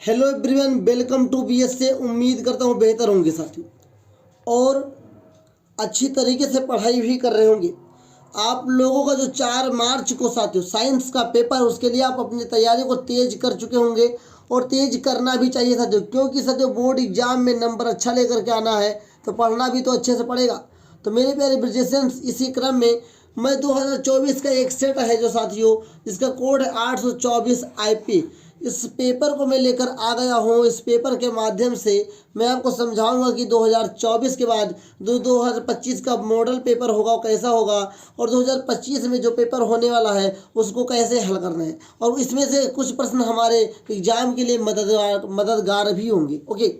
Hello everyone, welcome to BS से। उम्मीद करता हूँ बेहतर होंगे साथियों और अच्छी तरीके से पढ़ाई भी कर रहे होंगे। आप लोगों का जो 4 मार्च को साथियों साइंस का पेपर, उसके लिए आप अपनी तैयारी को तेज कर चुके होंगे और तेज करना भी चाहिए साथियों, क्योंकि साथियों बोर्ड एग्जाम में नंबर अच्छा लेकर के आना है तो पढ़ना भी तो अच्छे से पड़ेगा। तो मेरे प्यारे ब्रिजेशंस, इसी क्रम में मैं 2024 का एक सेट है जो साथियों जिसका कोड है 824 IP, इस पेपर को मैं लेकर आ गया हूँ। इस पेपर के माध्यम से मैं आपको समझाऊंगा कि 2024 के बाद 2025 का मॉडल पेपर होगा वो कैसा होगा और 2025 में जो पेपर होने वाला है उसको कैसे हल करना है, और इसमें से कुछ प्रश्न हमारे एग्जाम के लिए मददगार भी होंगे। ओके,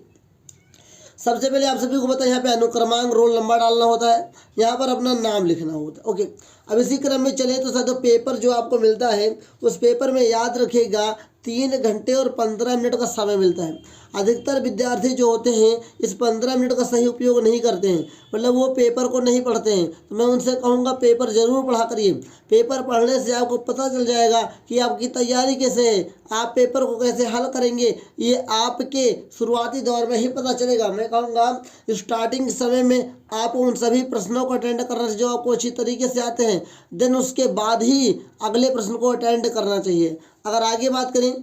सबसे पहले आप सभी को पता है यहाँ पे अनुक्रमांक रोल नंबर डालना होता है, यहाँ पर अपना नाम लिखना होता है। ओके, अब इसी क्रम में चले तो साथियों पेपर जो आपको मिलता है उस पेपर में याद रखिएगा 3 घंटे और 15 मिनट का समय मिलता है। अधिकतर विद्यार्थी जो होते हैं इस 15 मिनट का सही उपयोग नहीं करते हैं, मतलब वो पेपर को नहीं पढ़ते हैं। तो मैं उनसे कहूँगा पेपर ज़रूर पढ़ा करिए। पेपर पढ़ने से आपको पता चल जाएगा कि आपकी तैयारी कैसे है, आप पेपर को कैसे हल करेंगे, ये आपके शुरुआती दौर में ही पता चलेगा। मैं कहूँगा स्टार्टिंग समय में आप उन सभी प्रश्नों को अटेंड करना चाहिए जो आपको अच्छी तरीके से आते हैं, देन उसके बाद ही अगले प्रश्न को अटेंड करना चाहिए। अगर आगे बात करें,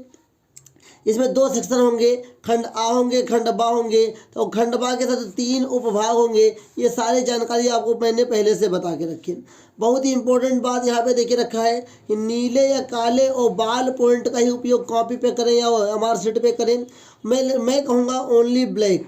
इसमें 2 सेक्शन होंगे, खंड आ होंगे, खंड बा होंगे। तो खंड बा के साथ 3 उपभाग होंगे। ये सारी जानकारी आपको मैंने पहले से बता के रखी है। बहुत ही इंपॉर्टेंट बात यहाँ पे देखिए रखा है कि नीले या काले और बाल पॉइंट का ही उपयोग कॉपी पे करें या हमारे शीट पे करें। मैं कहूँगा ओनली ब्लैक,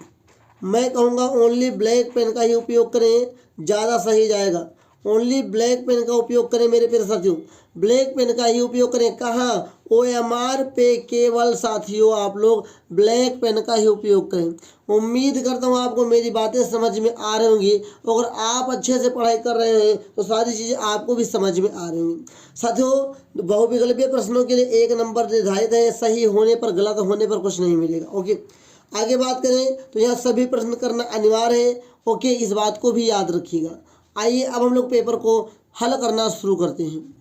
मैं कहूँगा ओनली ब्लैक पेन का ही उपयोग करें, ज़्यादा सही जाएगा। ओनली ब्लैक पेन का उपयोग करें मेरे प्यारे साथियों, ब्लैक पेन का ही उपयोग करें। कहाँ? OMR पे केवल साथियों आप लोग ब्लैक पेन का ही उपयोग करें। उम्मीद करता हूँ आपको मेरी बातें समझ में आ रही होंगी। अगर आप अच्छे से पढ़ाई कर रहे हैं तो सारी चीज़ें आपको भी समझ में आ रही होंगी। साथियों बहुविकल्पीय प्रश्नों के लिए 1 नंबर निर्धारित है, सही होने पर गलत होने पर कुछ नहीं मिलेगा। ओके, आगे बात करें तो यहाँ सभी प्रश्न करना अनिवार्य है। ओके, इस बात को भी याद रखिएगा। आइए अब हम लोग पेपर को हल करना शुरू करते हैं।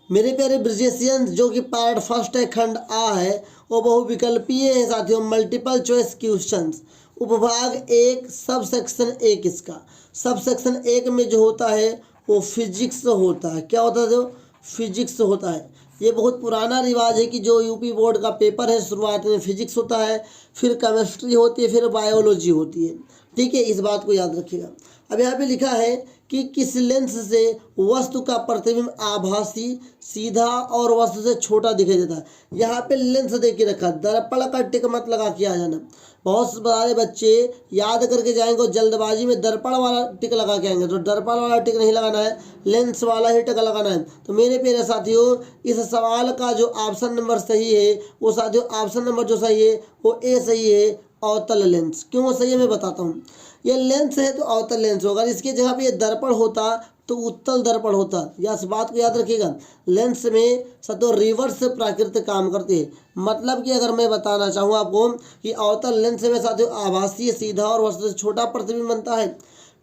मेरे प्यारे ब्रिजेशियंस, जो कि पार्ट फर्स्ट है, खंड आ है, वो बहुविकल्पीय है साथियों, मल्टीपल चॉइस क्वेश्चंस। उपभाग 1 सब सेक्शन 1, इसका सब सेक्शन 1 में जो होता है वो फिजिक्स होता है। क्या होता है? जो फिजिक्स होता है। ये बहुत पुराना रिवाज है कि जो यूपी बोर्ड का पेपर है शुरुआत में फिजिक्स होता है, फिर केमिस्ट्री होती है, फिर बायोलॉजी होती है। ठीक है, इस बात को याद रखिएगा। अब यहाँ पे लिखा है कि किस लेंस से वस्तु का प्रतिबिंब आभासी, सीधा और वस्तु से छोटा दिखाई देता है। यहाँ पे लेंस दे के रखा, दर्पण का टिक मत लगा के आ जाना। बहुत सारे बच्चे याद करके जाएंगे और जल्दबाजी में दर्पण वाला टिक लगा के आएंगे, तो दर्पण वाला टिक नहीं लगाना है, लेंस वाला ही टिक लगाना है। तो मेरे प्यारे साथियों, इस सवाल का जो ऑप्शन नंबर सही है वो साथियों ऑप्शन नंबर जो सही है वो ए सही है, अवतल लेंस। क्यों सही है मैं बताता हूँ। ये लेंस है तो अवतल लेंस होगा, इसके जगह पे ये दर्पण होता तो उत्तल दर्पण होता। या इस बात को याद रखिएगा, लेंस में सतो रिवर्स प्रकृति काम करते हैं। मतलब कि अगर मैं बताना चाहूँ आपको कि अवतल लेंस में साथियों आभासी, सीधा और वस्तु से छोटा प्रतिबिंब बनता है,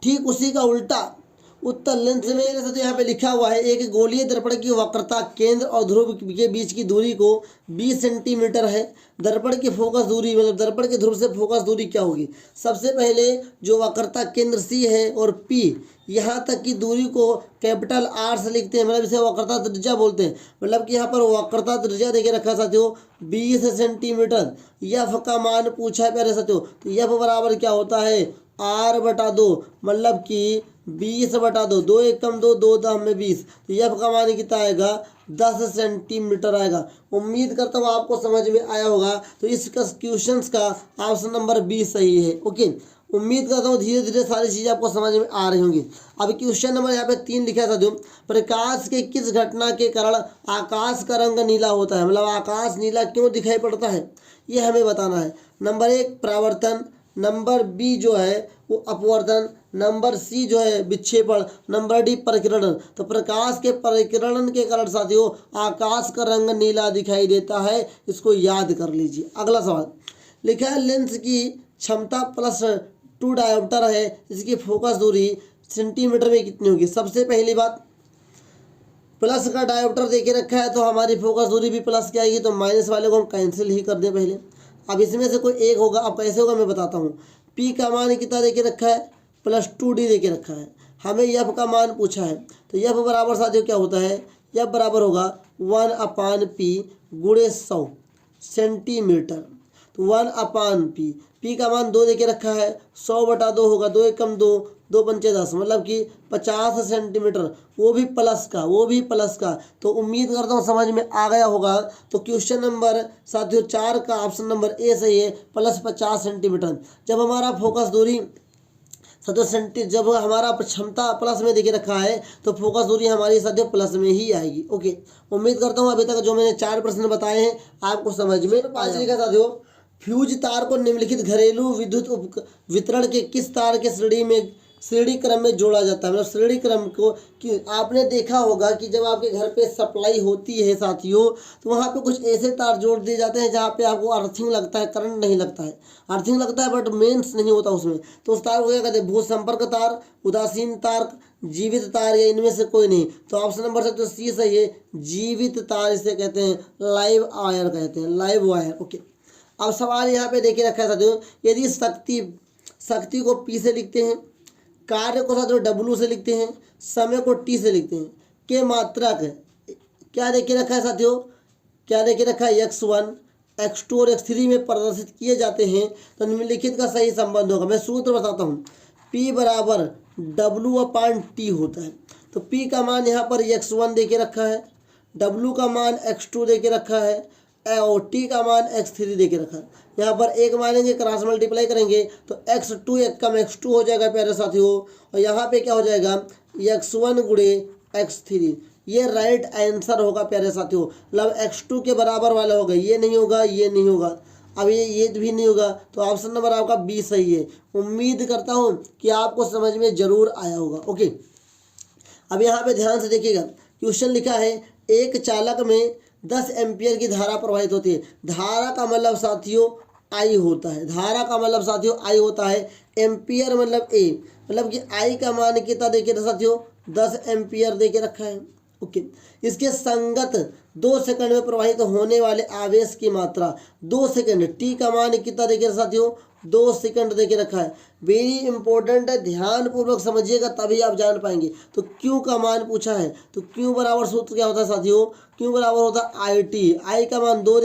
ठीक उसी का उल्टा उत्तल लेंस में जैसे यहाँ पे लिखा हुआ है, एक गोलीय दर्पण की वक्रता केंद्र और ध्रुव के बीच की दूरी को 20 सेंटीमीटर है। दर्पण की फोकस दूरी, मतलब दर्पण के ध्रुव से फोकस दूरी क्या होगी? सबसे पहले जो वक्रता केंद्र C है और P, यहाँ तक की दूरी को कैपिटल R से लिखते हैं, मतलब इसे वक्रता त्रिज्या बोलते हैं। मतलब कि यहाँ पर वक्रता त्रिज्या देखे रखा साथियों 20 सेंटीमीटर। यफ का मान पूछा है प्यारे साथियों, तो यफ बराबर क्या होता है? R/2, मतलब कि 20/2, 2 एकम 2, 2 दाम में 20। तो यफ का मान कितना आएगा? 10 सेंटीमीटर आएगा। उम्मीद करता हूँ आपको समझ में आया होगा। तो इस क्वेश्चन का ऑप्शन नंबर बी सही है। ओके, उम्मीद करता हूँ धीरे धीरे सारी चीज़ें आपको समझ में आ रही होंगी। अब क्वेश्चन नंबर यहाँ पे 3 लिखा था, जो प्रकाश के किस घटना के कारण आकाश का रंग नीला होता है, मतलब आकाश नीला क्यों दिखाई पड़ता है, ये हमें बताना है। नंबर 1 परावर्तन, नंबर बी जो है वो अपवर्तन, नंबर सी जो है विक्षेपण, नंबर डी परिकिरण। तो प्रकाश के परिकिरण के कारण साथियों आकाश का रंग नीला दिखाई देता है, इसको याद कर लीजिए। अगला सवाल लिखा है लेंस की क्षमता +2 डायोप्टर है, इसकी फोकस दूरी सेंटीमीटर में कितनी होगी? सबसे पहली बात, प्लस का डायोप्टर दे के रखा है तो हमारी फोकस दूरी भी प्लस की आएगी, तो माइनस वाले को हम कैंसिल ही कर दें पहले। अब इसमें से कोई एक होगा, अब कैसे होगा मैं बताता हूँ। पी का मान कितना दे के रखा है, +2d दे के रखा है। हमें एफ का मान पूछा है, तो एफ बराबर साथियों क्या होता है, एफ बराबर होगा 1/p गुणे 100 सेंटीमीटर। तो 1/p, पी का मान 2 दे के रखा है, 100/2 होगा, 2 × 1 2, 2 × 5 10, मतलब कि 50 सेंटीमीटर, वो भी प्लस का। तो उम्मीद करता हूँ समझ में आ गया होगा। तो क्वेश्चन नंबर साथियों 4 का ऑप्शन नंबर ए सही है, +50 सेंटीमीटर। जब हमारा फोकस दूरी साथियों जब हमारा क्षमता प्लस में देके रखा है तो फोकस दूरी हमारी साथियों प्लस में ही आएगी। ओके, उम्मीद करता हूँ अभी तक जो मैंने 4 प्रश्न बताए हैं आपको समझ में आएगा। साथियों, फ्यूज तार को निम्नलिखित घरेलू विद्युत वितरण के किस तार के श्रेणी क्रम में जोड़ा जाता है। मतलब श्रेणी क्रम को कि आपने देखा होगा कि जब आपके घर पे सप्लाई होती है साथियों, तो वहाँ पे कुछ ऐसे तार जोड़ दिए जाते हैं जहाँ पे आपको अर्थिंग लगता है, करंट नहीं लगता है। अर्थिंग लगता है बट मेंस नहीं होता उसमें, तो उस तार को क्या कहते हैं, भू संपर्क तार, उदासीन तार, जीवित तार, या इनमें से कोई नहीं। तो ऑप्शन नंबर तो सी सही है, जीवित तार इसे कहते हैं, लाइव वायर कहते हैं, लाइव वायर। ओके, अब सवाल यहाँ पे देखे रखा है साथियों, यदि शक्ति को पी से लिखते हैं, कार्य को साथियों W से लिखते हैं, समय को T से लिखते हैं, के मात्रक क्या देखे रखा है साथियों, क्या देखे रखा है, x1 x2 और x3 में प्रदर्शित किए जाते हैं, तो निम्नलिखित का सही संबंध होगा। मैं सूत्र बताता हूँ, P बराबर W/T होता है। तो P का मान यहाँ पर x1 दे के रखा है, W का मान x2 दे के रखा है, और T का मान x3 दे के रखा है। यहाँ पर एक मानेंगे, क्रॉस मल्टीप्लाई करेंगे तो x2 एक कम x2 हो जाएगा प्यारे साथियों, और यहाँ पे क्या हो जाएगा, x1 गुणे x3। ये राइट आंसर होगा प्यारे साथियों, मतलब x2 के बराबर वाला होगा, ये नहीं होगा, ये नहीं होगा, अब ये भी नहीं होगा, तो ऑप्शन नंबर आपका बी सही है। उम्मीद करता हूँ कि आपको समझ में जरूर आया होगा। ओके, अब यहाँ पे ध्यान से देखिएगा, क्वेश्चन लिखा है, एक चालक में 10 एम्पियर की धारा प्रवाहित होती है। धारा का मतलब साथियों आई होता है, धारा का मतलब साथियों आई होता है, एम्पियर मतलब ए, मतलब कि आई का मान कितना देखे साथियों, 10 एम्पियर देके रखा है। ओके, इसके संगत 2 सेकंड में प्रवाहित होने वाले आवेश की मात्रा 2 सेकंड, टी का मान कितना देखे साथियों, 2 सेकंड देके रखा है। वेरी इंपॉर्टेंट है, ध्यान पूर्वक समझिएगा तभी आप जान पाएंगे। तो क्यू का मान पूछा है, तो क्यू बराबर सूत्र क्या होता है साथियों, क्यू बराबर होता है IT, आई का मान 2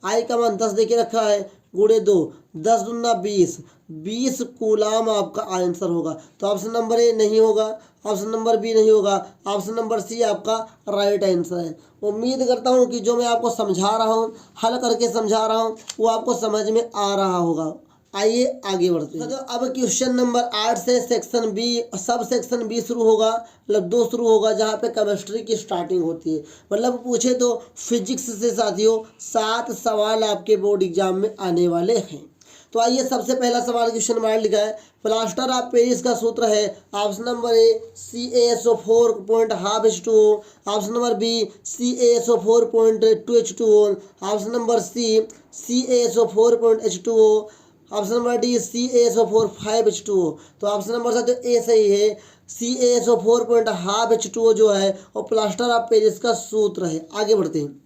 आई का मान 10 देके रखा है, गुणे 2, 10 दूना 20 कूलाम आपका आंसर होगा। तो ऑप्शन नंबर ए नहीं होगा, ऑप्शन नंबर बी नहीं होगा, ऑप्शन नंबर सी आपका राइट आंसर है। उम्मीद करता हूँ कि जो मैं आपको समझा रहा हूँ, हल करके समझा रहा हूँ, वो आपको समझ में आ रहा होगा। आइए आगे बढ़ते हैं। तो अब क्वेश्चन नंबर 8 से सेक्शन बी, सब सेक्शन बी शुरू होगा, मतलब 2 शुरू होगा, जहाँ पे केमिस्ट्री की स्टार्टिंग होती है। मतलब पूछे तो फिजिक्स से साथियों 7 सवाल आपके बोर्ड एग्जाम में आने वाले हैं। तो आइए, सबसे पहला सवाल क्वेश्चन नंबर 8 लिखा है, प्लास्टर ऑफ पेरिस का सूत्र है। Option number A CaSO4.2H2O, option number B CaSO4.2H2O, option number C CaSO4.H2O, option number D CaSO4 5H2O। तो ऑप्शन नंबर साथियों ए सही है, CaSO4.2H2O जो है और प्लास्टर ऑफ पेरिस का सूत्र है। आगे बढ़ते हैं,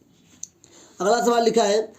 अगला सवाल लिखा है,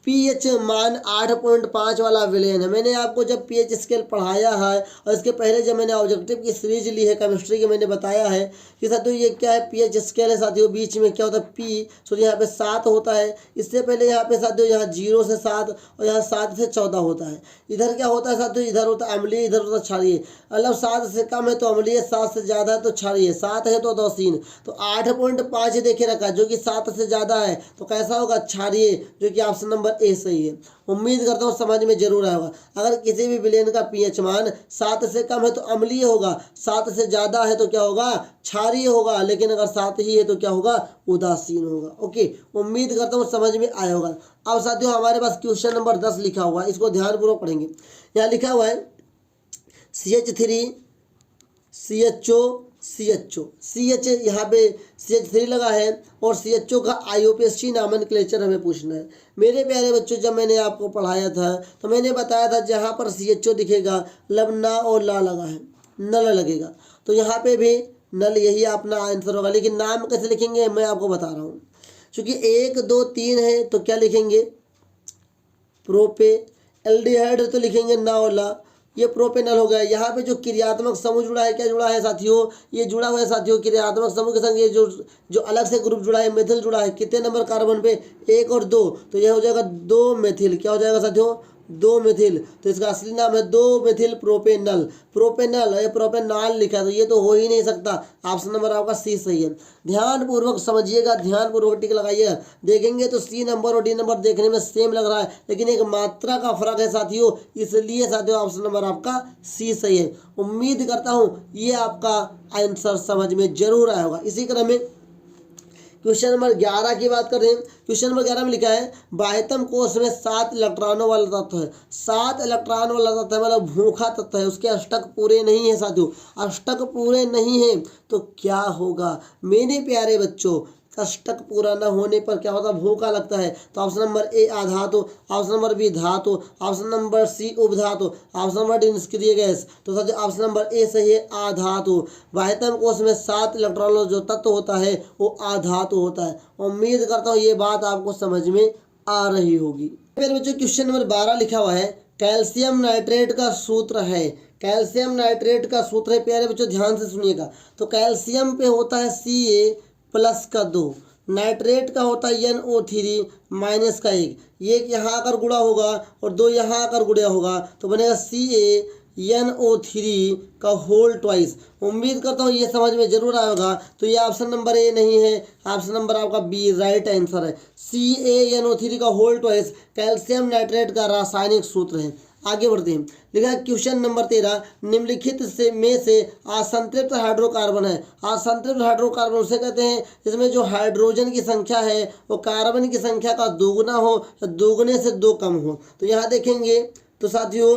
pH मान 8.5 वाला विलेन है। मैंने आपको जब pH स्केल पढ़ाया है और इसके पहले जब मैंने ऑब्जेक्टिव की सीरीज ली है केमिस्ट्री की, मैंने बताया है कि साथियों ये क्या है, pH स्केल है साथियों, बीच में क्या होता है P, सो यहाँ पे 7 होता है। इससे पहले यहाँ पे साथियों यहाँ 0 से 7 और यहाँ 7 से 14 होता है। इधर क्या होता है साथियों, इधर होता है अम्लीय, इधर होता है क्षारीय। मतलब 7 से कम है तो अम्लीय, 7 से ज़्यादा है तो क्षारीय, 7 है तो उदासीन। तो 8.5 देखे रखा जो कि 7 से ज़्यादा है, तो कैसा होगा, क्षारीय, जो कि ऑप्शन नंबर ए सही है। उम्मीद करता हूँ समझ में जरूर आएगा। अगर किसी भी विलेन का pH मान 7 से कम है तो अम्लीय होगा, 7 से ज़्यादा है तो क्या होगा, क्षारीय होगा, लेकिन अगर 7 ही है तो क्या होगा, उदासीन होगा। ओके, उम्मीद करता हूँ समझ में आया होगा। अब साथियों हमारे पास क्वेश्चन नंबर 10 लिखा हुआ है, इसको ध्यानपूर्वक पढ़ेंगे। यहाँ लिखा हुआ है CH3 CHO CHO, CH यहाँ पे CH3 लगा है और CHO का IUPAC नॉमेनक्लेचर हमें पूछना है। मेरे प्यारे बच्चों, जब मैंने आपको पढ़ाया था तो मैंने बताया था जहाँ पर CHO दिखेगा लब ना और ला लगा है, नल लगेगा। तो यहाँ पे भी नल, यही अपना आंसर होगा। लेकिन नाम कैसे लिखेंगे मैं आपको बता रहा हूँ। क्योंकि 1 2 3 है तो क्या लिखेंगे, प्रोपे। एल्डिहाइड तो लिखेंगे नाओला, ये प्रोपेनल हो गया। यहाँ पे जो क्रियात्मक समूह जुड़ा है, क्या जुड़ा है साथियों, ये जुड़ा हुआ है साथियों क्रियात्मक समूह के संग ये जो अलग से ग्रुप जुड़ा है मेथिल जुड़ा है, कितने नंबर कार्बन पे, 1 और 2, तो यह हो जाएगा 2 मेथिल। क्या हो जाएगा साथियों, 2 मेथिल। तो इसका असली नाम है 2 मेथिल प्रोपेनल। प्रोपेनल, ये प्रोपेनॉल लिखा है तो ये तो हो ही नहीं सकता। ऑप्शन नंबर आपका सी सही है। ध्यानपूर्वक समझिएगा, ध्यानपूर्वक टिक लगाइएगा। देखेंगे तो सी नंबर और डी नंबर देखने में सेम लग रहा है, लेकिन एक मात्रा का फर्क है साथियों, इसलिए साथियों ऑप्शन नंबर आपका सी सही है। उम्मीद करता हूँ ये आपका आंसर समझ में जरूर आया होगा। इसी क्रम में क्वेश्चन नंबर 11 की बात करें। क्वेश्चन नंबर 11 में लिखा है बाह्यतम कोश में 7 इलेक्ट्रॉनों वाला तत्व है। 7 इलेक्ट्रॉन वाला तत्व है, मतलब भूखा तत्व है, उसके अष्टक पूरे नहीं है साथियों, अष्टक पूरे नहीं है तो क्या होगा मेरे प्यारे बच्चों, अष्टक पूरा न होने पर क्या होता है, भूखा लगता है। तो ऑप्शन नंबर ए आधातु, ऑप्शन नंबर बी धातु, ऑप्शन नंबर सी उपधातु, ऑप्शन नंबर डी निष्क्रिय गैस। तो सर ऑप्शन नंबर ए सही है, आधातु। बाह्यतम कोश में 7 इलेक्ट्रॉन जो तत्व होता है वो आधातु होता है। उम्मीद करता हूँ ये बात आपको समझ में आ रही होगी। मेरे बच्चों क्वेश्चन नंबर 12 लिखा हुआ है, कैल्शियम नाइट्रेट का सूत्र है। कैल्शियम नाइट्रेट का सूत्र है प्यारे बच्चों, ध्यान से सुनिएगा। तो कैल्शियम पे होता है Ca+ का 2, नाइट्रेट का होता है NO3- का 1, ये यहाँ आकर गुणा होगा और 2 यहाँ आकर गुणा होगा तो बनेगा CaNO3 का होल ट्वाइस। उम्मीद करता हूँ ये समझ में जरूर आएगा। तो ये ऑप्शन नंबर ए नहीं है, ऑप्शन नंबर आपका बी राइट आंसर है। CaNO3 का होल ट्वाइस कैल्शियम नाइट्रेट का रासायनिक सूत्र है। आगे बढ़ते हैं। लिखा है क्वेश्चन नंबर 13, निम्नलिखित से में से असंतृप्त हाइड्रोकार्बन है। असंतृप्त हाइड्रोकार्बन उसे कहते हैं जिसमें जो हाइड्रोजन की संख्या है वो कार्बन की संख्या का दोगुना हो या दोगुने से 2 कम हो। तो यहाँ देखेंगे तो साथियों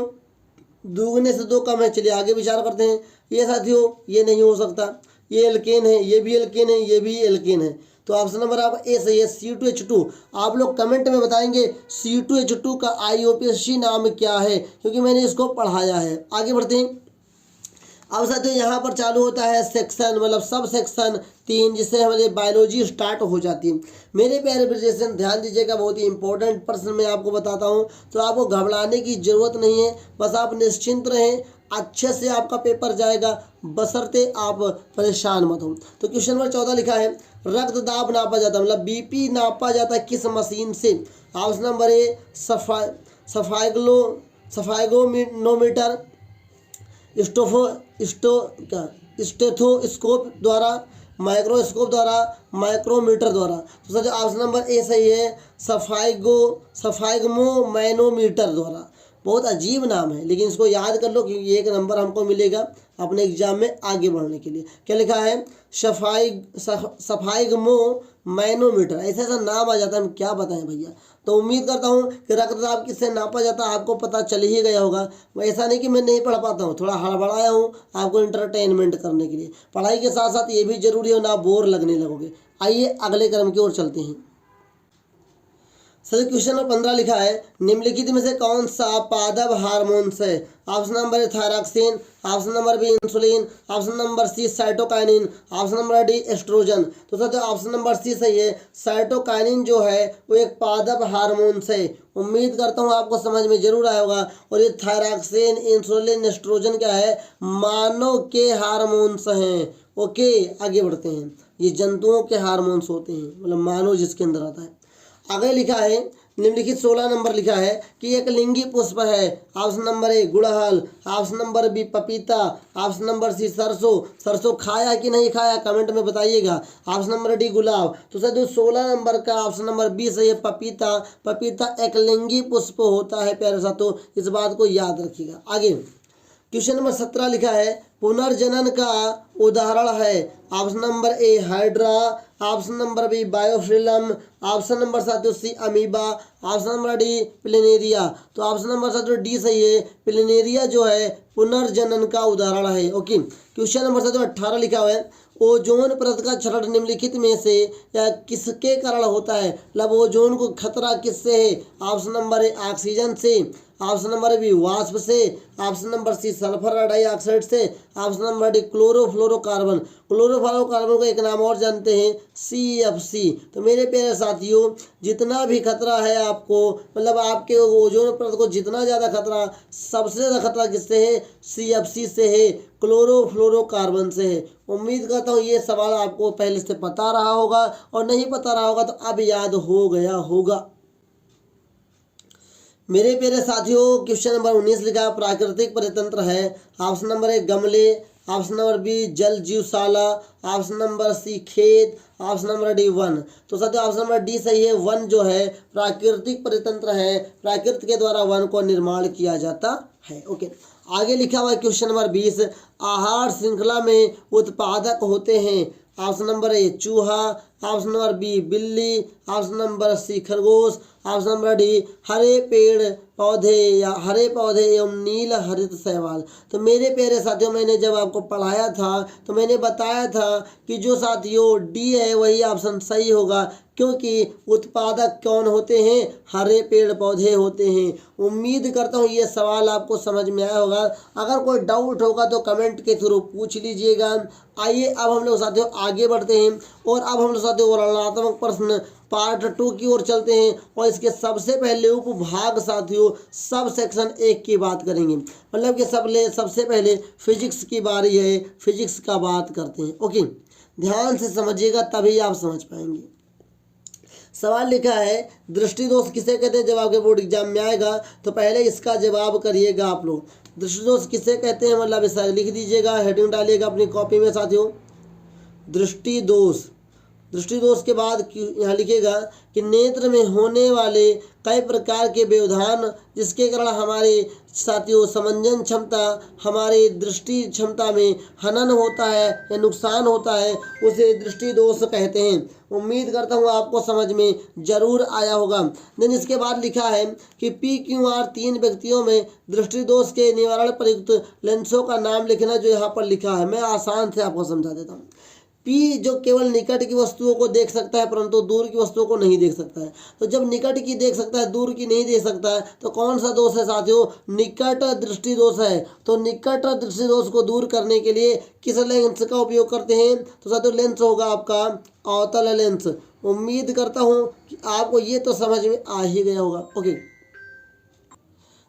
दोगुने से 2 कम है। चलिए आगे विचार करते हैं। ये साथियों ये नहीं हो सकता, ये एल्केन है, ये भी एल्केन है, ये भी एल्केन है। तो ऑप्शन नंबर आपका ए सही है, C2H2। आप लोग कमेंट में बताएंगे C2H2 का IUPAC नाम क्या है, क्योंकि मैंने इसको पढ़ाया है। आगे बढ़ते हैं। अब साथियों यहाँ पर चालू होता है सेक्शन, मतलब सब सेक्शन 3, जिससे हमारी बायोलॉजी स्टार्ट हो जाती है। मेरे प्यारे ब्रिजेशन ध्यान दीजिएगा, बहुत ही इंपॉर्टेंट प्रश्न मैं आपको बताता हूँ, तो आपको घबराने की जरूरत नहीं है, बस आप निश्चिंत रहें, अच्छे से आपका पेपर जाएगा, बशर्ते आप परेशान मत हो। तो क्वेश्चन नंबर 14 लिखा है, रक्त दाब नापा जाता है, मतलब BP नापा जाता है किस मशीन से। ऑप्शन नंबर ए सफाइगोमीटर, स्टेथोस्कोप द्वारा, माइक्रोस्कोप द्वारा, माइक्रोमीटर द्वारा। तो सर ऑप्शन नंबर ए सही है, सफाइगमोमैनोमीटर द्वारा। बहुत अजीब नाम है, लेकिन इसको याद कर लो क्योंकि 1 नंबर हमको मिलेगा अपने एग्जाम में आगे बढ़ने के लिए। क्या लिखा है, सफाइगमोमैनोमीटर, ऐसा ऐसा नाम आ जाता है, हम क्या बताएं भैया। तो उम्मीद करता हूँ कि रक्तदाब किससे नापा जाता है आपको पता चल ही गया होगा। ऐसा नहीं कि मैं नहीं पढ़ पाता हूँ, थोड़ा हड़बड़ाया हूँ आपको इंटरटेनमेंट करने के लिए। पढ़ाई के साथ साथ ये भी जरूरी हो, ना बोर लगने लगोगे। आइए अगले क्रम की ओर चलते हैं। सर क्वेश्चन नंबर 15 लिखा है, निम्नलिखित में से कौन सा पादप हार्मोन्स है। Option number A thyroxine, option number B insulin, option number C cytokinin, option number D oestrogen. तो सर ऑप्शन नंबर सी सही है, साइटोकाइनिन जो है वो एक पादप हार्मोन्स है। उम्मीद करता हूँ आपको समझ में जरूर आया होगा। और ये थायरॉक्सिन, इंसुलिन, एस्ट्रोजन क्या है, मानव के हार्मोन्स हैं। ओके आगे बढ़ते हैं। ये जंतुओं के हार्मोन्स होते हैं, मतलब मानव जिसके अंदर आता है। आगे लिखा है, निम्नलिखित 16 नंबर लिखा है कि एक लिंगी पुष्प है। ऑप्शन नंबर ए गुड़हल, ऑप्शन नंबर बी पपीता, ऑप्शन नंबर सी सरसों। सरसों खाया कि नहीं खाया कमेंट में बताइएगा। ऑप्शन नंबर डी गुलाब। तो सर 16 नंबर का ऑप्शन नंबर बी सही है, पपीता। पपीता एक लिंगी पुष्प होता है प्यारे साथियों, इस बात को याद रखिएगा। आगे क्वेश्चन नंबर 17 लिखा है, पुनर्जनन का उदाहरण है। Option number A hydra, option number B biofilm, option number साथियों C amoeba, option number D planaria. तो ऑप्शन नंबर साथियों डी सही है, प्लेनेरिया जो है पुनर्जनन का उदाहरण है। ओके क्वेश्चन नंबर साथियों 18 लिखा हुआ है, ओजोन परत का क्षरण निम्नलिखित में से या किसके कारण होता है, मतलब ओजोन को खतरा किससे है। ऑप्शन नंबर ए ऑक्सीजन से, ऑप्शन नंबर बी वाष्प से, option number C sulphur dioxide से, option number D chlorofluorocarbon. Chlorofluorocarbon को एक नाम और जानते हैं CFC। तो मेरे प्यारे साथियों, जितना भी खतरा है आपको, मतलब आपके ओजोन परत को जितना ज़्यादा खतरा, सबसे ज़्यादा खतरा किससे है? CFC से है, क्लोरोफ्लोरोकार्बन से है। उम्मीद करता हूँ ये सवाल आपको पहले से पता रहा होगा, और नहीं पता रहा होगा तो अब याद हो गया होगा। मेरे प्यारे साथियों, क्वेश्चन नंबर 19 लिखा है प्राकृतिक परितंत्र है। ऑप्शन नंबर 1 गमले, ऑप्शन नंबर बी जल जीवशाला, ऑप्शन नंबर सी खेत, ऑप्शन नंबर डी वन। तो साथियों ऑप्शन नंबर डी सही है। वन जो है प्राकृतिक परितंत्र है, प्रकृति के द्वारा वन को निर्माण किया जाता है। ओके, आगे लिखा हुआ है क्वेश्चन नंबर 20, आहार श्रृंखला में उत्पादक होते हैं। ऑप्शन नंबर ए चूहा, ऑप्शन नंबर बी बिल्ली, ऑप्शन नंबर सी खरगोश, ऑप्शन नंबर डी हरे पेड़ पौधे या हरे पौधे एवं नील हरित शैवाल। तो मेरे प्यारे साथियों, मैंने जब आपको पढ़ाया था तो मैंने बताया था कि जो साथियों डी है वही ऑप्शन सही होगा, क्योंकि उत्पादक कौन होते हैं? हरे पेड़ पौधे होते हैं। उम्मीद करता हूँ ये सवाल आपको समझ में आया होगा। अगर कोई डाउट होगा तो कमेंट के थ्रू पूछ लीजिएगा। आइए अब हम लोग साथियों आगे बढ़ते हैं, और अब हम लोग साथियों वर्णनात्मक प्रश्न पार्ट 2 की ओर चलते हैं, और इसके सबसे पहले उपभाग साथियों सब सेक्शन 1 की बात करेंगे। मतलब कि सबसे पहले फिजिक्स की बारी है, फिजिक्स का बात करते हैं। ओके, ध्यान से समझिएगा तभी आप समझ पाएंगे। सवाल लिखा है दृष्टि दोष किसे कहते हैं? जब आपके बोर्ड एग्जाम में आएगा तो पहले इसका जवाब करिएगा आप लोग। दृष्टि दोष किसे कहते हैं, मतलब ऐसा लिख दीजिएगा, हेडिंग डालिएगा अपनी कॉपी में साथियों, दृष्टि दोष। दृष्टि दोष के बाद यहाँ लिखेगा कि नेत्र में होने वाले कई प्रकार के व्यवधान जिसके कारण हमारे साथियों समंजन क्षमता, हमारे दृष्टि क्षमता में हनन होता है या नुकसान होता है, उसे दृष्टि दोष कहते हैं। उम्मीद करता हूँ आपको समझ में जरूर आया होगा। देन इसके बाद लिखा है कि PQR 3 व्यक्तियों में दृष्टि दोष के निवारण प्रयुक्त लेंसों का नाम लिखना, जो यहाँ पर लिखा है मैं आसान से आपको समझा देता हूँ। P जो केवल निकट की वस्तुओं को देख सकता है परंतु दूर की वस्तुओं को नहीं देख सकता है। तो जब निकट की देख सकता है दूर की नहीं देख सकता है तो कौन सा दोष है साथियों? निकट दृष्टि दोष है। तो निकट दृष्टि दोष को दूर करने के लिए किस लेंस का उपयोग करते हैं? तो साथियों लेंस होगा आपका अवतल लेंस। उम्मीद करता हूँ कि आपको ये तो समझ में आ ही गया होगा। ओके,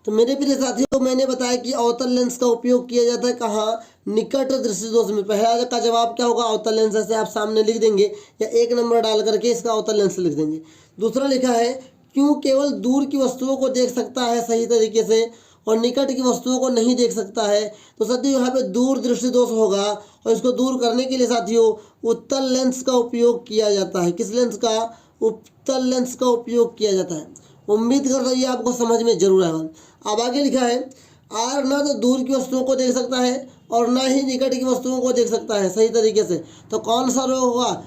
तो मेरे प्रिय साथियों, मैंने बताया कि अवतल लेंस का उपयोग किया जाता है कहाँ? निकट दृष्टि दोष में। पहला का जवाब क्या होगा? अवतल लेंस। ऐसे आप सामने लिख देंगे या 1 नंबर डाल करके इसका अवतल लेंस लिख देंगे। दूसरा लिखा है क्यों केवल दूर की वस्तुओं को देख सकता है सही तरीके से और निकट की वस्तुओं को नहीं देख सकता है? तो साथियों यहाँ पे दूर दृष्टि दोष होगा, और इसको दूर करने के लिए साथियों उत्तल लेंस का उपयोग किया जाता है। किस लेंस का? उत्तल लेंस का उपयोग किया जाता है। उम्मीद करता हूँ ये आपको समझ में जरूर आएगा। अब आगे लिखा है आर ना तो दूर की वस्तुओं को देख सकता है और ना ही निकट की वस्तुओं को देख सकता है सही तरीके से। तो कौन सा रोग होगा?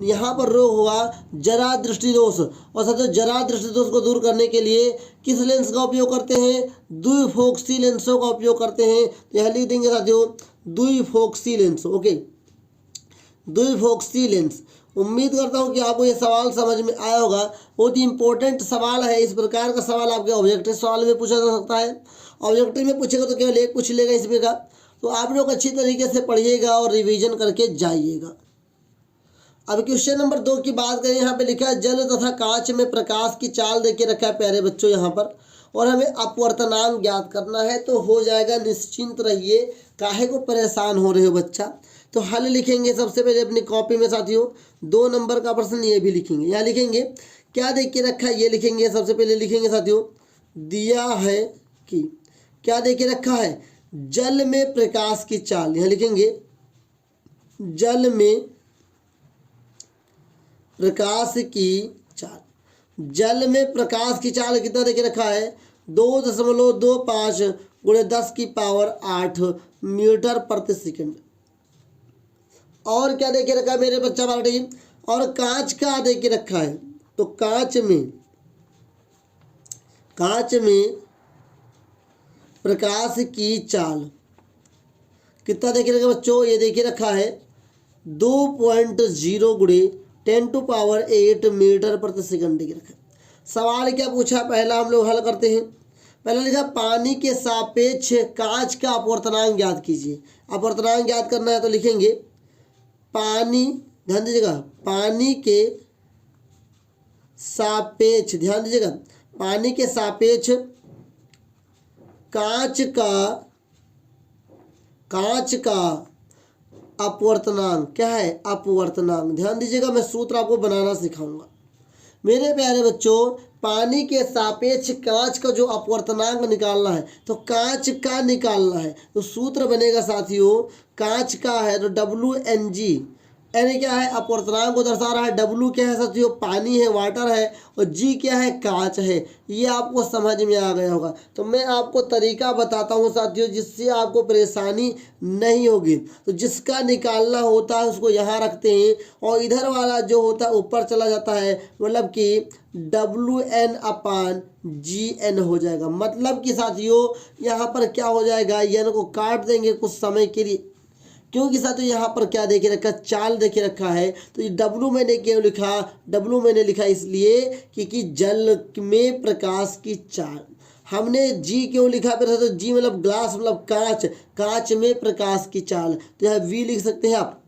यहाँ पर रोग होगा जरा दृष्टि दोष। और साथियों जरा दृष्टि दोष को दूर करने के लिए किस लेंस का उपयोग करते हैं? द्विफोक्सी लेंसों का उपयोग करते हैं। तो यहाँ लिख देंगे साथियों द्विफोक्सी लेंस। ओके, द्विफोक्सी लेंस। उम्मीद करता हूँ कि आपको ये सवाल समझ में आया होगा। बहुत ही इंपॉर्टेंट सवाल है। इस प्रकार का सवाल आपके ऑब्जेक्टिव सवाल में पूछा जा सकता है। ऑब्जेक्टिव में पूछेगा तो केवल एक पूछ लेगा इसमें का। तो आप लोग अच्छी तरीके से पढ़िएगा और रिवीजन करके जाइएगा। अब क्वेश्चन नंबर 2 की बात करें। यहाँ पे लिखा है जल तथा कांच में प्रकाश की चाल देके रखा है प्यारे बच्चों यहाँ पर, और हमें अपवर्तनांक ज्ञात करना है। तो हो जाएगा, निश्चिंत रहिए, काहे को परेशान हो रहे हो बच्चा। तो हल लिखेंगे सबसे पहले अपनी कॉपी में साथियों। 2 नंबर का प्रश्न ये भी लिखेंगे। यहाँ लिखेंगे क्या देख के रखा है, ये लिखेंगे सबसे पहले। लिखेंगे साथियों दिया है कि क्या देख के रखा है? जल में प्रकाश की चाल। यहाँ लिखेंगे जल में प्रकाश की चाल। जल में प्रकाश की चाल कितना देके रखा है? 2.25 × 10⁸ मीटर प्रति सेकंड। और क्या देके रखा है मेरे बच्चा पार्टी? और कांच का देके रखा है। तो कांच में प्रकाश की चाल कितना देखे रखा बच्चों? ये देखे रखा है 2.0 × 10⁸ मीटर प्रति सेकंड देखे रखा है। सवाल क्या पूछा पहला हम लोग हल करते हैं। पहले लिखा पानी के सापेक्ष कांच का अपवर्तनांक ज्ञात कीजिए। अपवर्तनांक ज्ञात करना है तो लिखेंगे पानी, ध्यान दीजिएगा, पानी के सापेक्ष, ध्यान दीजिएगा, पानी के सापेक्ष कांच का अपवर्तनांक क्या है, अपवर्तनांक। ध्यान दीजिएगा, मैं सूत्र आपको बनाना सिखाऊंगा। मेरे प्यारे बच्चों, पानी के सापेक्ष कांच का जो अपवर्तनांक निकालना है तो कांच का निकालना है तो सूत्र बनेगा साथियों, कांच का है तो WNG, यानी क्या है, अपवर्तनांक को दर्शा रहा है। W क्या है साथियों, पानी है, वाटर है, और G क्या है, कांच है। ये आपको समझ में आ गया होगा। तो मैं आपको तरीका बताता हूँ साथियों, जिससे आपको परेशानी नहीं होगी। तो जिसका निकालना होता है उसको यहाँ रखते हैं, और इधर वाला जो होता है ऊपर चला जाता है, मतलब कि WN/GN हो जाएगा। मतलब कि साथियों यहाँ पर क्या हो जाएगा, N को काट देंगे कुछ समय के लिए, क्योंकि साथियों यहाँ पर क्या देखे रखा, चाल देखे रखा है। तो ये W मैंने क्यों लिखा, W मैंने लिखा इसलिए क्योंकि जल में प्रकाश की चाल। हमने G क्यों लिखा, फिर तो G मतलब ग्लास, मतलब कांच, कांच में प्रकाश की चाल। तो यहाँ V लिख सकते हैं आप,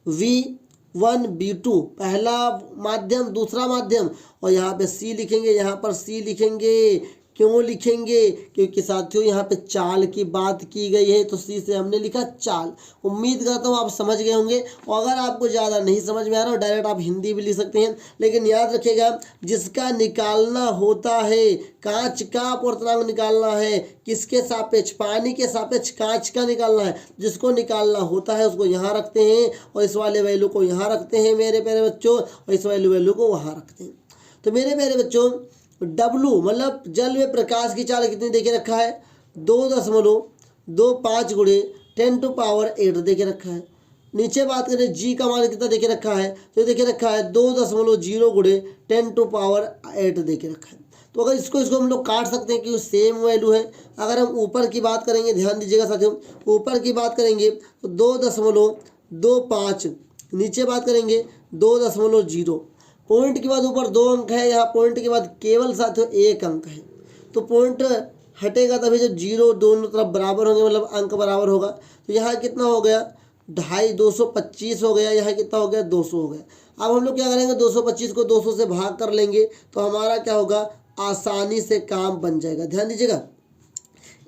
V1 V2 पहला माध्यम, दूसरा माध्यम, और यहाँ पे C लिखेंगे, यहाँ पर C लिखेंगे। क्यों लिखेंगे, क्योंकि साथियों यहाँ पे चाल की बात की गई है, तो C से हमने लिखा चाल। उम्मीद करता हूँ आप समझ गए होंगे, और अगर आपको ज़्यादा नहीं समझ में आ रहा हो डायरेक्ट आप हिंदी भी लिख सकते हैं, लेकिन याद रखिएगा जिसका निकालना होता है, कांच का अपवर्तनांक निकालना है, किसके सापेक्ष, पानी के सापेक्ष कांच का निकालना है। जिसको निकालना होता है उसको यहाँ रखते हैं, और इस वाले वैल्यू को यहाँ रखते हैं मेरे प्यारे बच्चों, और इस वैल्यू को वहाँ रखते हैं। तो मेरे प्यारे बच्चों, W मतलब जल में प्रकाश की चाल कितनी देके रखा है, 2.25 गुणे 10⁸ देके रखा है। नीचे बात करें G का मान कितना देके रखा है, तो देके रखा है 2.0 गुणे 10⁸ देके रखा है। तो अगर इसको हम लोग काट सकते हैं क्योंकि सेम वैल्यू है। अगर हम ऊपर की बात करेंगे, ध्यान दीजिएगा साथियों, ऊपर की बात करेंगे तो 2.25, नीचे बात करेंगे 2.0। पॉइंट के बाद ऊपर 2 अंक है, यहाँ पॉइंट के बाद केवल साथियों 1 अंक है। तो पॉइंट हटेगा तभी जब 0 दोनों तरफ बराबर होंगे, मतलब अंक बराबर होगा। तो यहाँ कितना हो गया, 225 हो गया, यहाँ कितना हो गया, 200 हो गया। अब हम लोग क्या करेंगे, 225 को 200 से भाग कर लेंगे, तो हमारा क्या होगा, आसानी से काम बन जाएगा। ध्यान दीजिएगा,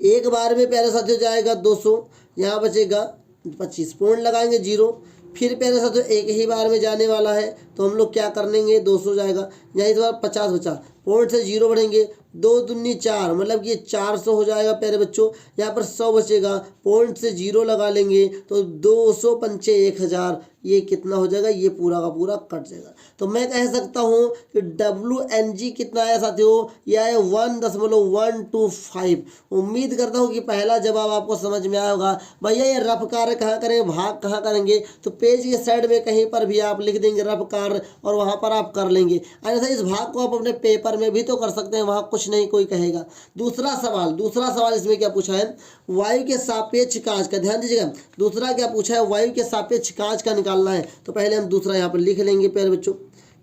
एक बार में प्यारे साथियों जाएगा 200, यहाँ बचेगा 25, पॉइंट लगाएंगे 0। फिर प्यारे साथियों एक ही बार में जाने वाला है, तो हम लोग क्या कर लेंगे, 200 जाएगा, यहाँ इस बार 50 बचा, पॉइंट से 0 बढ़ेंगे, 2 दूनी 4, मतलब कि 400 हो जाएगा प्यारे बच्चों। यहाँ पर 100 बचेगा, पॉइंट से 0 लगा लेंगे तो 200 पंचे 1000, ये कितना हो जाएगा, ये पूरा का पूरा कट जाएगा। तो मैं कह सकता हूँ कि WNG कितना आया साथियों, यह है 1.125। उम्मीद करता हूँ कि पहला जवाब आपको समझ में आया होगा। भैया ये रफ कार्य कहाँ करेंगे, भाग कहाँ करेंगे, तो पेज के साइड में कहीं पर भी आप लिख देंगे रफ कार्य, और वहाँ पर आप कर लेंगे। अन्यथा इस भाग को आप अपने पेपर में भी तो कर सकते हैं, वहाँ कुछ नहीं कोई कहेगा। दूसरा सवाल इसमें क्या पूछा है, वायु के सापेक्ष कांच का, ध्यान दीजिएगा, दूसरा क्या पूछा है, वायु के सापेक्ष कांच का निकालना है। तो पहले हम दूसरा यहाँ पर लिख लेंगे प्यारे बच्चों,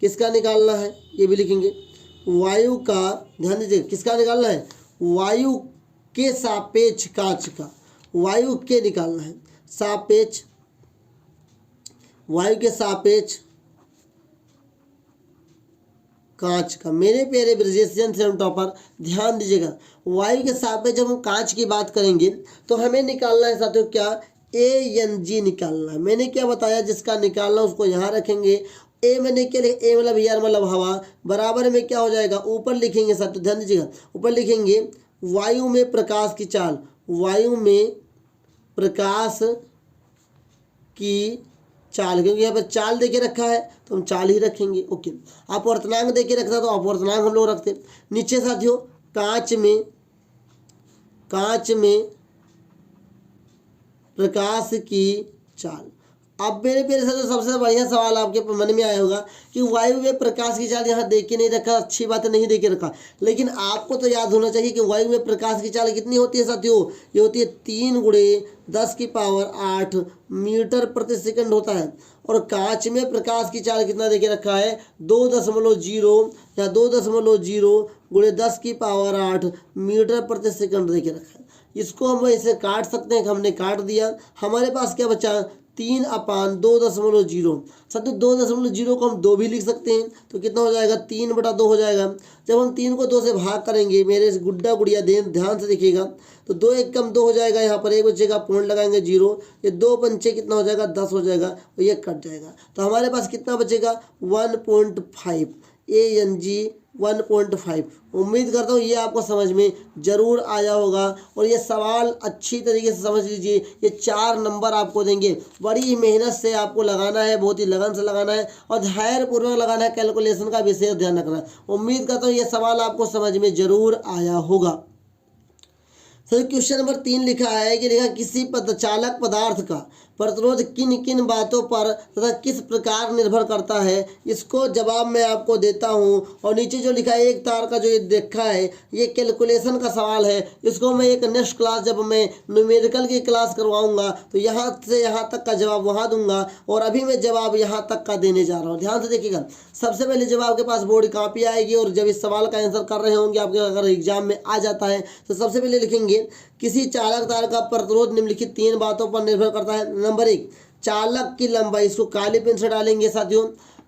किसका निकालना है ये भी लिखेंगे, वायु का, ध्यान दीजिए, किसका निकालना है, वायु के सापेक्ष कांच का, वायु के निकालना है, सापेक्ष, वायु के सापेक्ष कांच का। मेरे प्यारे ब्रिजेशियन से हम टॉपर, ध्यान दीजिएगा, वायु के सापेक्ष जब हम कांच की बात करेंगे तो हमें निकालना है साथियों क्या, ANG निकालना है। मैंने क्या बताया, जिसका निकालना उसको यहाँ रखेंगे। ए मैंने क्या लिखा, ए मतलब एयर मतलब हवा, बराबर में क्या हो जाएगा, ऊपर लिखेंगे साथियों, ध्यान दीजिएगा, ऊपर लिखेंगे वायु में प्रकाश की चाल, वायु में प्रकाश की चाल, क्योंकि यहाँ पर चाल देके रखा है तो हम चाल ही रखेंगे। ओके, अपवर्तनांक देके रखता तो अपवर्तनांक हम लोग रखते। नीचे साथियों कांच में प्रकाश की चाल, अब मेरे प्यारे से तो सबसे बढ़िया सवाल आपके मन में आया होगा कि वायु में प्रकाश की चाल यहाँ देख के नहीं रखा, अच्छी बात है नहीं देख के रखा, लेकिन आपको तो याद होना चाहिए कि वायु में प्रकाश की चाल कितनी होती है साथियों, ये होती है 3 × 10⁸ मीटर प्रति सेकंड होता है। और कांच में प्रकाश की चाल कितना देके रखा है, 2.0 या 2.0 × 10⁸ मीटर प्रति सेकंड देके रखा है। इसको हम इसे काट सकते हैं, हमने काट दिया, हमारे पास क्या बचा 3/2.0। साथियों 2.0 को हम 2 भी लिख सकते हैं, तो कितना हो जाएगा 3/2 हो जाएगा। जब हम 3 को 2 से भाग करेंगे, मेरे गुड्डा गुड़िया ध्यान से देखिएगा, तो 2 × 1 = 2 हो जाएगा, यहाँ पर 1 बचेगा, पॉइंट लगाएंगे 0, ये 2 पंचे कितना हो जाएगा 10 हो जाएगा, और ये कट जाएगा। तो हमारे पास कितना बचेगा 1.5, ANG 1.5। उम्मीद करता हूँ ये आपको समझ में जरूर आया होगा। और ये सवाल अच्छी तरीके से समझ लीजिए, ये 4 नंबर आपको देंगे, बड़ी मेहनत से आपको लगाना है, बहुत ही लगन से लगाना है और धैर्यपूर्वक लगाना है, कैलकुलेशन का विशेष ध्यान रखना है। उम्मीद करता हूँ ये सवाल आपको समझ में जरूर आया होगा। तो क्वेश्चन नंबर 3 लिखा है कि लिखा किसी चालक पदार्थ का प्रतिरोध किन किन बातों पर तथा किस प्रकार निर्भर करता है, इसको जवाब मैं आपको देता हूँ। और नीचे जो लिखा है एक तार का जो ये देखा है, ये कैलकुलेशन का सवाल है, इसको मैं एक नेक्स्ट क्लास जब मैं न्यूमेरिकल की क्लास करवाऊंगा तो यहाँ से यहाँ तक का जवाब वहाँ दूंगा, और अभी मैं जवाब यहाँ तक का देने जा रहा हूँ। ध्यान से देखिएगा, सबसे पहले जब आपके पास बोर्ड कॉपी आएगी और जब इस सवाल का आंसर कर रहे होंगे, आपके अगर एग्जाम में आ जाता है तो सबसे पहले लिखेंगे किसी चालक तार का प्रतिरोध निम्नलिखित 3 बातों पर निर्भर करता है। नंबर 1, चालक की लंबाई, इसको काली पेन से डालेंगे साथियों।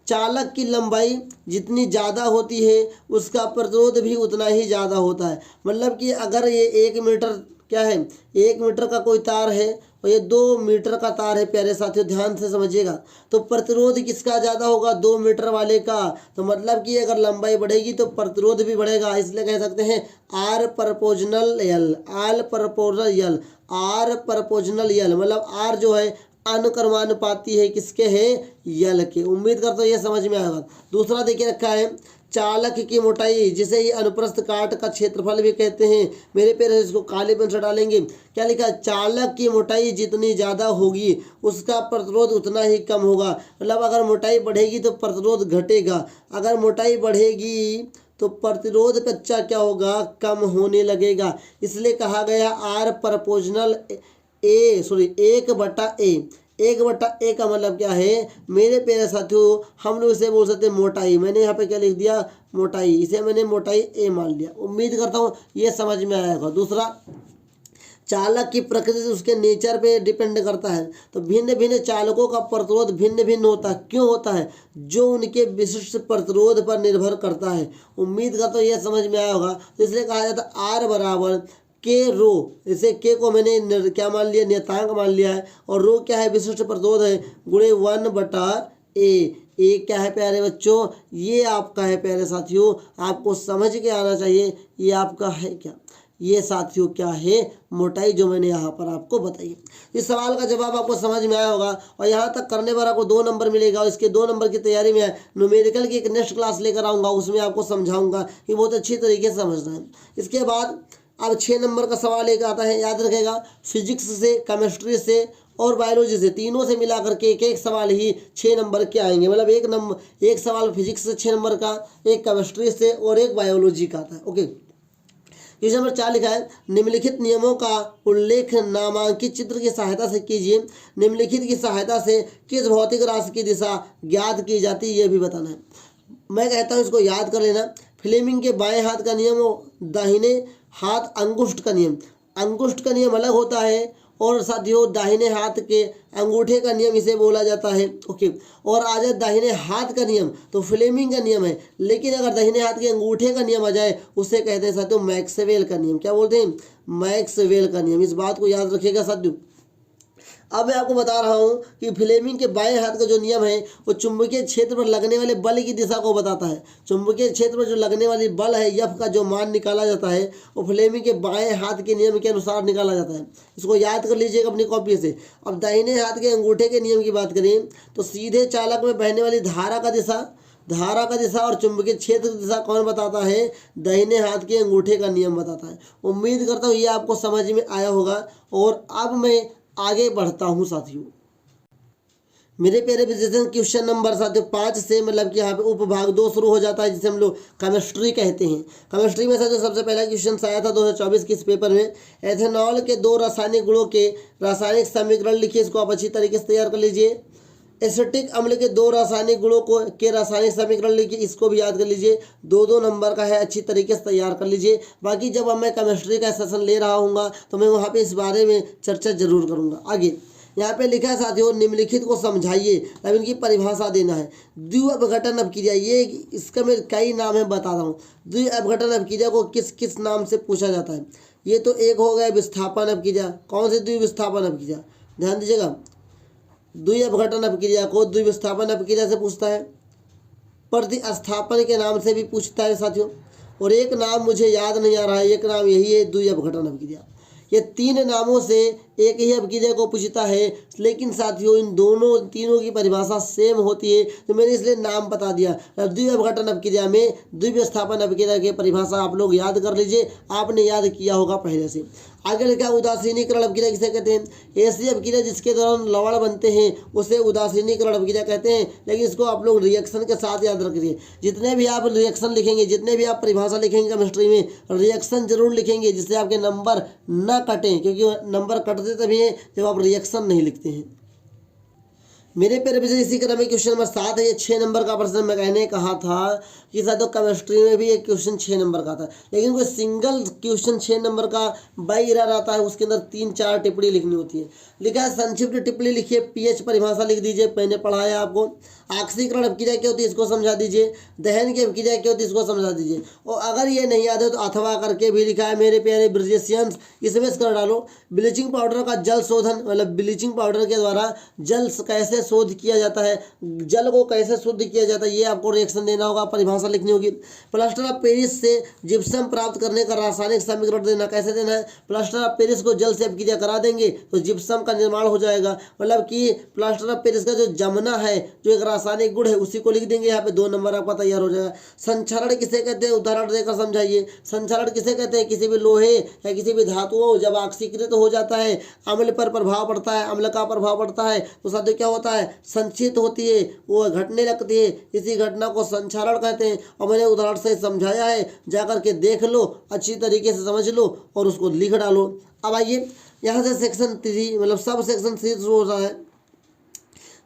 चालक की लंबाई जितनी ज़्यादा होती है उसका प्रतिरोध भी उतना ही ज़्यादा होता है। मतलब कि अगर ये 1 मीटर क्या है, 1 मीटर का कोई तार है और ये 2 मीटर का तार है, प्यारे साथियों ध्यान से समझिएगा, तो प्रतिरोध किसका ज़्यादा होगा, 2 मीटर वाले का। तो मतलब कि अगर लंबाई बढ़ेगी तो प्रतिरोध भी बढ़ेगा, इसलिए कह सकते हैं R proportional L, R proportional L, R proportional L, मतलब R जो है अनुक्रमानुपाती है किसके है, यल के। उम्मीद करता हूँ ये समझ में आएगा। दूसरा देखिए रखा है चालक की मोटाई, जिसे ही अनुप्रस्थ काट का क्षेत्रफल भी कहते हैं। मेरे पैर इसको काले पेन से डालेंगे, क्या लिखा है, चालक की मोटाई जितनी ज़्यादा होगी उसका प्रतिरोध उतना ही कम होगा। मतलब अगर मोटाई बढ़ेगी तो प्रतिरोध घटेगा, अगर मोटाई बढ़ेगी तो प्रतिरोध कच्चा क्या होगा, कम होने लगेगा। इसलिए कहा गया R proportional A, sorry 1/A। 1/A का मतलब क्या है मेरे प्यारे साथियों, हम लोग इसे बोल सकते हैं मोटाई। मैंने यहाँ पे क्या लिख दिया, मोटाई, इसे मैंने मोटाई A मान लिया। उम्मीद करता हूँ ये समझ में आया होगा। दूसरा, चालक की प्रकृति उसके नेचर पे डिपेंड करता है, तो भिन्न भिन्न चालकों का प्रतिरोध भिन्न भिन्न होता है। क्यों होता है, जो उनके विशिष्ट प्रतिरोध पर निर्भर करता है। उम्मीद करता हूँ ये समझ में आया होगा। तो इसलिए कहा जाता है R बराबर के रो, इसे के को मैंने क्या मान लिया, नियतांक मान लिया है, और रो क्या है, विशिष्ट प्रतिरोध है, गुणे 1/A। ए क्या है प्यारे बच्चों, ये आपका है प्यारे साथियों, आपको समझ के आना चाहिए ये आपका है क्या, ये साथियों क्या है, मोटाई, जो मैंने यहाँ पर आपको बताई। इस सवाल का जवाब आपको समझ में आया होगा, और यहाँ तक करने पर आपको 2 नंबर मिलेगा। और इसके 2 नंबर की तैयारी में न्यूमेरिकल की एक नेक्स्ट क्लास लेकर आऊँगा, उसमें आपको समझाऊंगा कि बहुत अच्छी तरीके से समझना है। इसके बाद अब 6 नंबर का सवाल एक आता है, याद रखेगा, फिजिक्स से, केमिस्ट्री से और बायोलॉजी से, तीनों से मिला करके एक एक सवाल ही 6 नंबर के आएंगे। मतलब एक सवाल फिजिक्स से 6 नंबर का, एक केमिस्ट्री से और एक बायोलॉजी का आता है। ओके, क्वेश्चन नंबर 4 लिखा है, निम्नलिखित नियमों का उल्लेख नामांकित चित्र की सहायता से कीजिए। निम्नलिखित की सहायता से किस भौतिक राशि की दिशा ज्ञात की जाती है, यह भी बताना है। मैं कहता हूँ इसको याद कर लेना। फ्लेमिंग के बाएं हाथ का नियम और दाहिने हाथ अंगुष्ठ का नियम, अंगुष्ठ का नियम अलग होता है, और साथियों दाहिने हाथ के अंगूठे का नियम इसे बोला जाता है। ओके, और आ जाए दाहिने हाथ का नियम तो फ्लेमिंग का नियम है, लेकिन अगर दाहिने हाथ के अंगूठे का नियम आ जाए उसे कहते हैं साथियों मैक्सवेल का नियम। क्या बोलते हैं, मैक्सवेल का नियम। इस बात को याद रखिएगा साथियों। अब मैं आपको बता रहा हूँ कि फ्लेमिंग के बाएं हाथ का जो नियम है वो चुंबकीय क्षेत्र पर लगने वाले बल की दिशा को बताता है। चुंबकीय क्षेत्र पर जो लगने वाली बल है एफ का जो मान निकाला जाता है वो फ्लेमिंग के बाएं हाथ के नियम के अनुसार निकाला जाता है। इसको याद कर लीजिएगा अपनी कॉपी से। अब दाहिने हाथ के अंगूठे के नियम की बात करें तो सीधे चालक में बहने वाली धारा का दिशा और चुंबकीय क्षेत्र की दिशा कौन बताता है, दाहिने हाथ के अंगूठे का नियम बताता है। उम्मीद करता हूँ ये आपको समझ में आया होगा। और अब मैं आगे बढ़ता हूँ साथियों। मेरे प्यारे विद्यार्थियों, क्वेश्चन नंबर साथियों 5 से मतलब कि यहाँ पे उपभाग 2 शुरू हो जाता है, जिसे हम लोग केमिस्ट्री कहते हैं। केमिस्ट्री में साथियों सबसे पहला क्वेश्चन आया था 2024 के इस पेपर में। एथेनॉल के 2 रासायनिक गुणों के रासायनिक समीकरण लिखिए, इसको आप अच्छी तरीके से तैयार कर लीजिए। एसिटिक अम्ल के 2 रासायनिक गुणों को के रासायनिक समीकरण लिखिए, इसको भी याद कर लीजिए। 2-2 नंबर का है, अच्छी तरीके से तैयार कर लीजिए। बाकी जब मैं केमिस्ट्री का सेशन ले रहा हूँ तो मैं वहाँ पे इस बारे में चर्चा जरूर करूँगा। आगे यहाँ पे लिखा है साथियों, निम्नलिखित को समझाइए, अब इनकी परिभाषा देना है। द्विअपघटन अपक्रिया, ये इसका मैं कई नाम है बता रहा हूँ। द्विअपघटन अपक्रिया को किस किस नाम से पूछा जाता है? ये तो एक हो गया विस्थापन अपक्रिया। कौन सी द्विविस्थापन अपक्रिया? ध्यान दीजिएगा, द्विअपघटन अपक्रिया को द्विविस्थापन अपक्रिया से पूछता है। प्रतिस्थापन के नाम से भी पूछता है साथियों। और एक नाम मुझे याद नहीं आ रहा है, एक नाम यही है, द्विअपघटन अपक्रिया। ये 3 नामों से एक ही अपक्रिया को पूछता है, लेकिन साथियों इन तीनों की परिभाषा सेम होती है, तो मैंने इसलिए नाम बता दिया। द्विअपघटन अपक्रिया में द्विविस्थापन अपक्रिया की परिभाषा आप लोग याद कर लीजिए, आपने याद किया होगा पहले से। आगे लिखा उदासीनीकरण अपक्रिया किसे कहते हैं? ऐसी अपक्रिया जिसके दौरान लवण बनते हैं उसे उदासीनीकरण अपक्रिया कहते हैं। लेकिन इसको आप लोग रिएक्शन के साथ याद रखिए। जितने भी आप रिएक्शन लिखेंगे, जितने भी आप परिभाषा लिखेंगे केमिस्ट्री में, रिएक्शन जरूर लिखेंगे, जिससे आपके नंबर न कटें, क्योंकि नंबर कटते तभी हैं जब आप रिएक्शन नहीं लिखते हैं। मेरे प्यारे बच्चे, इसी क्रम में क्वेश्चन नंबर 7 है। ये 6 नंबर का प्रश्न मैं कहने कहा था कि साथियों केमिस्ट्री में भी एक क्वेश्चन 6 नंबर का था, लेकिन कोई सिंगल क्वेश्चन 6 नंबर का बाईरा रहता है, उसके अंदर 3-4 टिप्पणी लिखनी होती है। लिखा है संक्षिप्त टिप्पणी लिखिए, पीएच परिभाषा लिख दीजिए, मैंने पढ़ाया आपको। ऑक्सीकरण अपक्रिया क्या होती है इसको समझा दीजिए। दहन की अपक्रिया क्या होती है इसको समझा दीजिए। और अगर ये नहीं याद है तो अथवा करके भी लिखा है मेरे प्यारे ब्रिजेशियंस, इसमें कर डालो। ब्लीचिंग पाउडर का जल शोधन, मतलब ब्लीचिंग पाउडर के द्वारा जल कैसे शोध किया जाता है, जल को कैसे शुद्ध किया जाता है, ये आपको रिएक्शन देना होगा, परिभाषा लिखनी होगी। प्लास्टर ऑफ पेरिस से जिप्सम प्राप्त करने का रासायनिक समीकरण देना, कैसे देना है? प्लास्टर ऑफ पेरिस को जल से अपक्रिया करा देंगे तो जिप्सम का निर्माण हो जाएगा। मतलब कि प्लास्टर ऑफ पेरिस का जो जमना है, जो एक रासायनिक गुण है, उसी को लिख देंगे। यहाँ पे 2 नंबर आपका तैयार हो जाएगा। संक्षारण किसे कहते हैं? उदाहरण देकर समझाइए। संक्षारण किसे कहते हैं? किसी भी लोहे या किसी भी धातुओं जब ऑक्सीकृत हो जाता है, अम्ल पर प्रभाव पड़ता है, अम्ल का प्रभाव पड़ता है, तो साथियों क्या होता है? संचित होती है, वो घटने लगती है। इसी घटना को संक्षारण कहते हैं। और मैंने उदाहरण से समझाया है, जाकर के देख लो, अच्छी तरीके से समझ लो और उसको लिख डालो। अब आइए यहाँ से सेक्शन 3 मतलब सब सेक्शन 3 शुरू हो रहा है।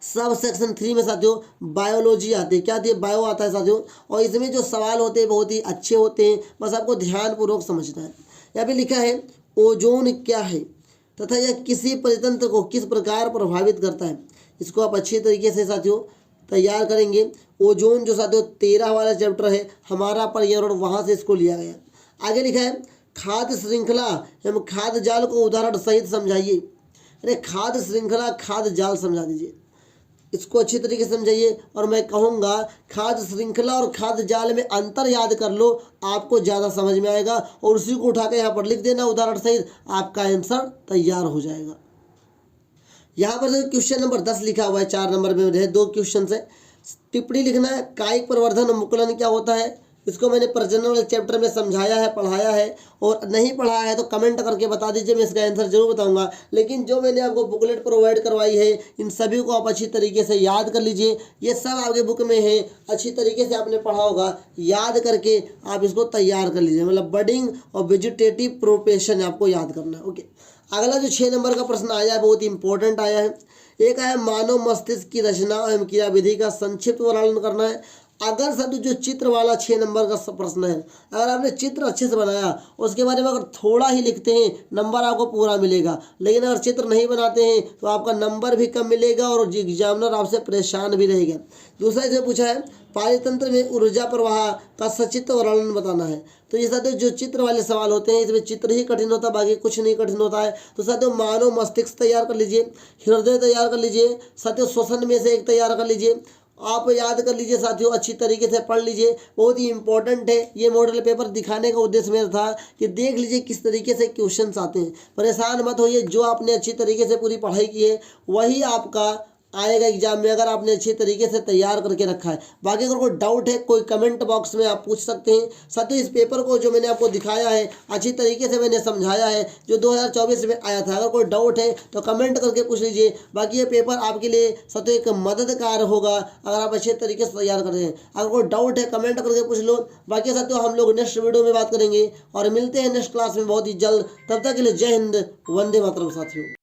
सब सेक्शन 3 में साथियों बायोलॉजी आती है। क्या आती है? बायो आता है साथियों। और इसमें जो सवाल होते हैं बहुत ही अच्छे होते हैं, बस आपको ध्यानपूर्वक समझना है। यहाँ पे लिखा है ओजोन क्या है तथा यह किसी परितंत्र को किस प्रकार प्रभावित करता है, इसको आप अच्छे तरीके से साथियों तैयार करेंगे। ओजोन जो साथियों 13 वाला चैप्टर है हमारा पर्यावरण, वहाँ से इसको लिया गया। आगे लिखा है खाद्य श्रृंखला एवं खाद्य जाल को उदाहरण सहित समझाइए। अरे खाद्य श्रृंखला, खाद्य जाल समझा दीजिए, इसको अच्छी तरीके से समझाइए। और मैं कहूँगा खाद्य श्रृंखला और खाद्य जाल में अंतर याद कर लो, आपको ज़्यादा समझ में आएगा। और उसी को उठा के यहाँ पर लिख देना उदाहरण सहित, आपका आंसर तैयार हो जाएगा। यहाँ पर क्वेश्चन नंबर 10 लिखा हुआ है, 4 नंबर में है, 2 क्वेश्चन है। टिप्पणी लिखना है कायिक प्रवर्धन मुकुलन क्या होता है, इसको मैंने प्रजनन वाले चैप्टर में समझाया है, पढ़ाया है। और नहीं पढ़ाया है तो कमेंट करके बता दीजिए, मैं इसका आंसर जरूर बताऊंगा। लेकिन जो मैंने आपको बुकलेट प्रोवाइड करवाई है, इन सभी को आप अच्छी तरीके से याद कर लीजिए। ये सब आपके बुक में है, अच्छी तरीके से आपने पढ़ा होगा, याद करके आप इसको तैयार कर लीजिए। मतलब बडिंग और वेजिटेटिव प्रोपेशन आपको याद करना है। ओके, अगला जो 6 नंबर का प्रश्न आया है बहुत इंपॉर्टेंट आया है। एक आया मानव मस्तिष्क की रचना एवं क्रियाविधि का संक्षिप्त वर्णन करना है। अगर साथियों जो चित्र वाला 6 नंबर का प्रश्न है, अगर आपने चित्र अच्छे से बनाया, उसके बारे में अगर थोड़ा ही लिखते हैं, नंबर आपको पूरा मिलेगा। लेकिन अगर चित्र नहीं बनाते हैं तो आपका नंबर भी कम मिलेगा और एग्जामिनर आपसे परेशान भी रहेगा। दूसरा इसमें पूछा है पारितंत्र में ऊर्जा प्रवाह का सचित्र वर्णन बताना है। तो ये साथियों जो चित्र वाले सवाल होते हैं, इसमें चित्र ही कठिन होता है, बाकी कुछ नहीं कठिन होता है। तो साथियों मानव मस्तिष्क तैयार कर लीजिए, हृदय तैयार कर लीजिए, साथियों श्वसन में से एक तैयार कर लीजिए। आप याद कर लीजिए साथियों, अच्छी तरीके से पढ़ लीजिए, बहुत ही इंपॉर्टेंट है। ये मॉडल पेपर दिखाने का उद्देश्य मेरा था कि देख लीजिए किस तरीके से क्वेश्चंस आते हैं। परेशान मत होइए, जो आपने अच्छी तरीके से पूरी पढ़ाई की है वही आपका आएगा एग्जाम में, अगर आपने अच्छे तरीके से तैयार करके रखा है। बाकी अगर कोई डाउट है कोई कमेंट बॉक्स में आप पूछ सकते हैं। साथियों इस पेपर को जो मैंने आपको दिखाया है अच्छी तरीके से मैंने समझाया है, जो 2024 में आया था। अगर कोई डाउट है तो कमेंट करके पूछ लीजिए। बाकी ये पेपर आपके लिए साथियों एक मददगार होगा अगर आप अच्छे तरीके से तैयार करते हैं। अगर कोई डाउट है कमेंट करके पूछ लो। बाकी साथियों हम लोग नेक्स्ट वीडियो में बात करेंगे और मिलते हैं नेक्स्ट क्लास में बहुत ही जल्द। तब तक के लिए जय हिंद, वंदे मातरम साथियों।